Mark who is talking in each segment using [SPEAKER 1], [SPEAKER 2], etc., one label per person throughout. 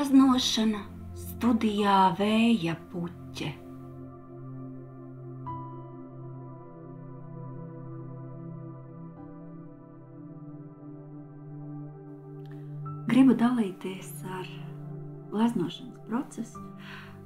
[SPEAKER 1] Glaznošana studijā Vēja puķe. Gribu dalīties ar glaznošanas procesu,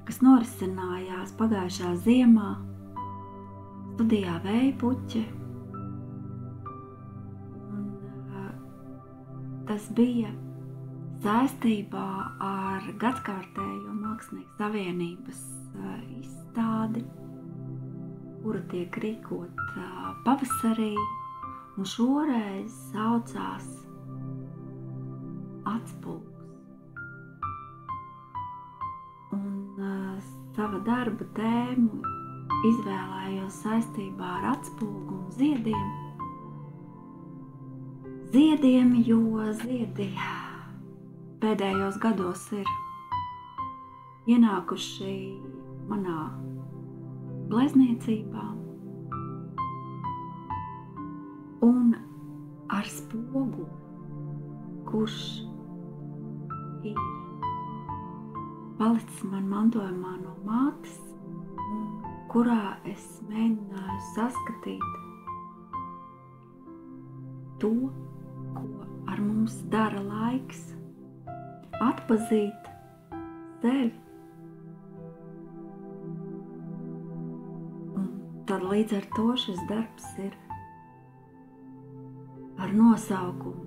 [SPEAKER 1] kas norisinājās pagājušā ziemā studijā Vēja puķe. Tas bija saistībā ar gadskārtējo Mākslinieku savienības izstādi, kura tiek rīkota pavasarī, un šoreiz saucās Atspulgs. Un sava darba tēmu izvēlējos saistībā ar atspulgu un ziediem. Jo ziedi pēdējos gados ir ienākuši manā glezniecībā, un ar spogu, kurš ir palicis man mantojumā no mātes, kurā es mēģināju saskatīt to, ko ar mums dara laiks, atpazīt sevi. Un tad līdz ar to šis darbs ir ar nosaukumu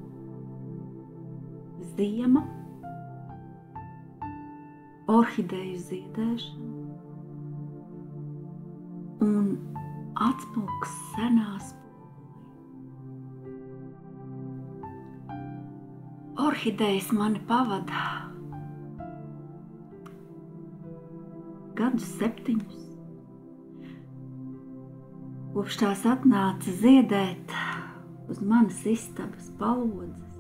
[SPEAKER 1] Ziema, orhideju ziedēšana un atspulgs senās. Orhidejas mani pavada gadus 7, kopš tās atnāca ziedēt uz manas istabas palodzes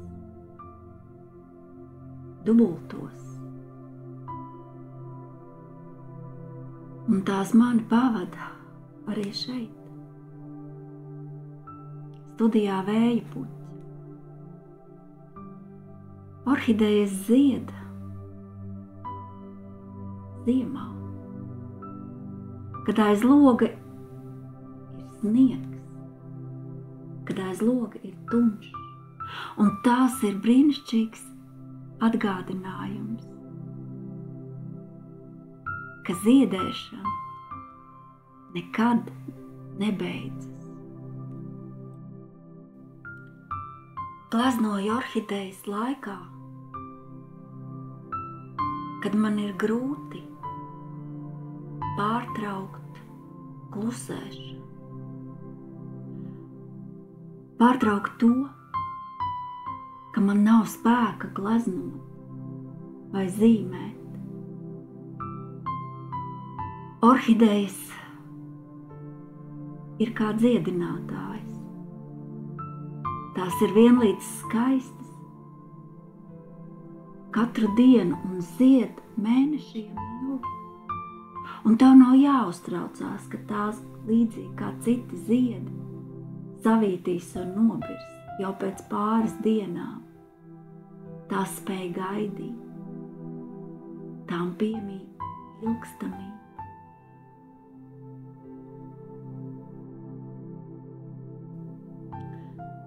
[SPEAKER 1] dubultos. Un tās mani pavada arī šeit, studijā Vēja puķe. Orhidejas zied ziemā, kad aiz loga ir sniegs, kad aiz loga ir tumšs, un tās ir brīnišķīgs atgādinājums, ka ziedēšana nekad nebeidzas. Glaznoju orhidejas laikā, kad man ir grūti pārtraukt klusēšanu, pārtraukt to, ka man nav spēka glaznot vai zīmēt. Orhidejas ir kā dziedinātājs. Tās ir vienlīdz skaistas katru dienu un zied mēnešiem ilgi. Un tev nav jāuztraucās, ka tās līdzīgi kā citi ziedi savītīs un nobirs jau pēc pāris dienām. Tās spēj gaidīt, tām piemīt ilgstamība.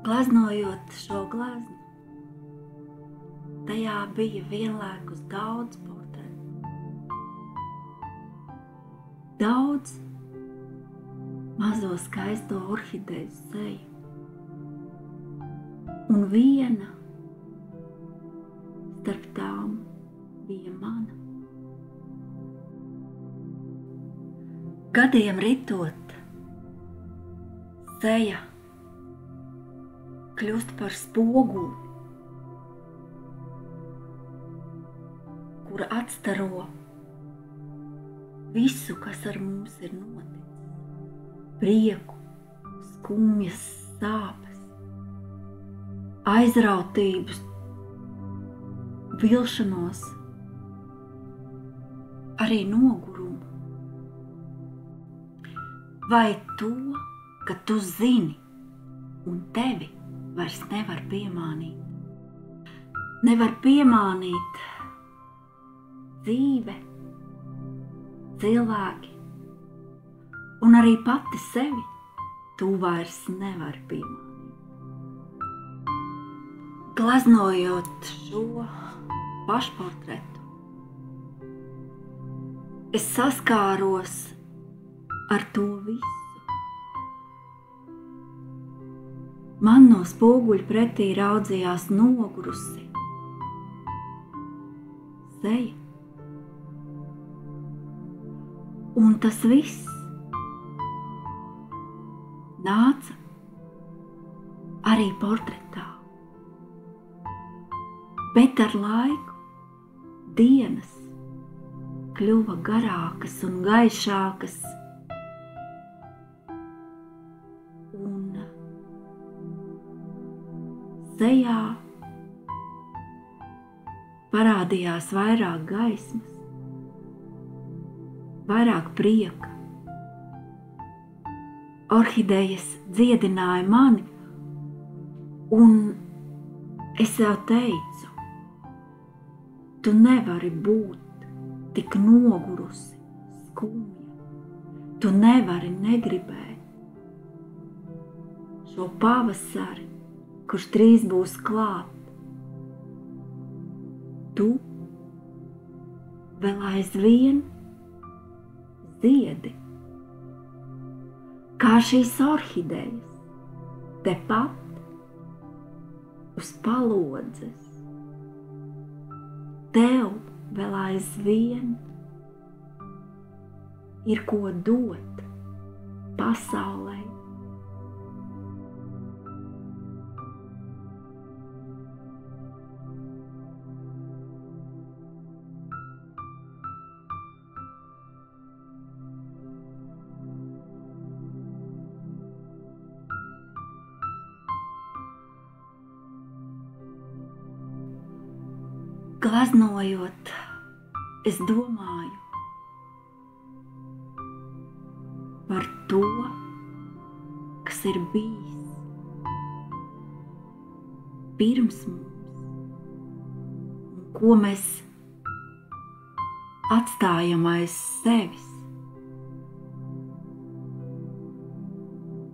[SPEAKER 1] Glaznojot šo gleznu, tajā bija vienlaikus daudz portretu, daudz mazo skaisto orhideju seju, un viena starp tām bija mana. Gadiem ritot, seja kļūst par spoguli, kura atstaro visu, kas ar mums ir noticis. Prieku, skumjas, sāpes, aizrautības, vilšanos, arī nogurumu. Vai to, ka tu zini un tevi vairs nevar piemānīt. Nevar piemānīt dzīve, cilvēki un arī pati sevi tu vairs nevari piemānīt. Glaznojot šo pašportretu, es saskāros ar to visu. Man no spoguļa pretī raudzījās nogurusi seja. Un tas viss nāca arī portretā. Bet ar laiku dienas kļuva garākas un gaišākas, un sejā parādījās vairāk gaismas, vairāk prieka. Orhidejas dziedināja mani, un es jau teicu, tu nevari būt tik nogurusi, skumja. Tu nevari negribēt šo pavasari, kurš drīz būs klāt. Tu vēl aizvien ziedi, kā šīs orhidejas, tepat uz palodzes. Tev vēl aizvien ir ko dot pasaulē. Glaznojot, es domāju par to, kas ir bijis pirms mums, un ko mēs atstājam aiz sevis.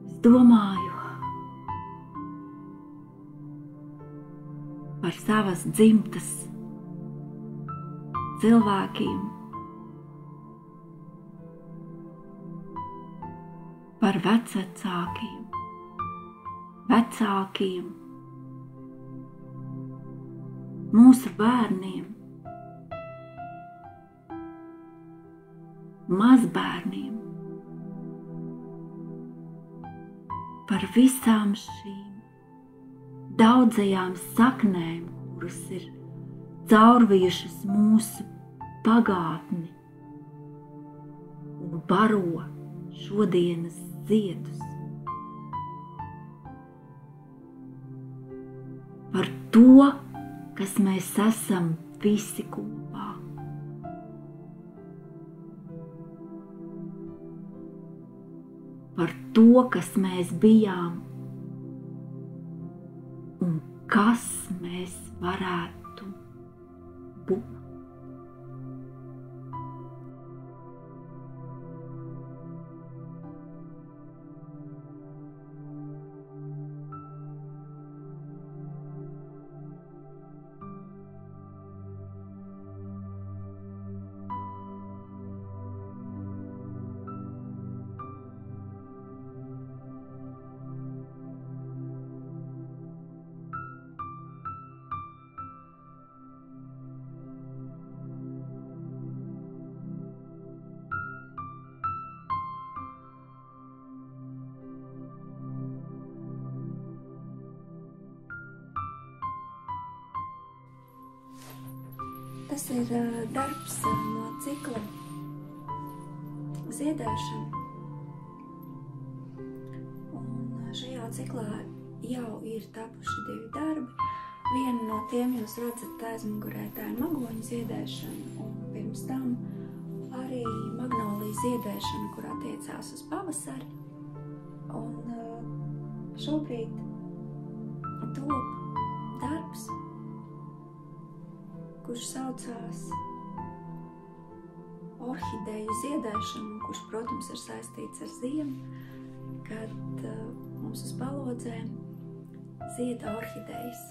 [SPEAKER 1] Es domāju par savas dzimtas cilvēkiem, par vecvecākiem, vecākiem, mūsu bērniem, mazbērniem, par visām šīm daudzajām saknēm, kuras ir caurvijušas mūsu pagātni un baro šodienas ziedus. Par to, kas mēs esam visi kopā. Par to, kas mēs bijām un kas mēs varētu būt. Tas ir darbs no cikla ziedēšana. Un šajā ciklā jau ir tapuši 2 darbi. Vienu no tiem jūs redzat aizmugurē, tā ir magoņu ziedēšana, un pirms tam arī magnolija ziedēšana, kur attiecās uz pavasari. Un šobrīd top darbs, kurš saucās orhideju ziedēšanu, kurš, protams, ir saistīts ar ziemu, kad mums uz palodzēm zied orhidejas.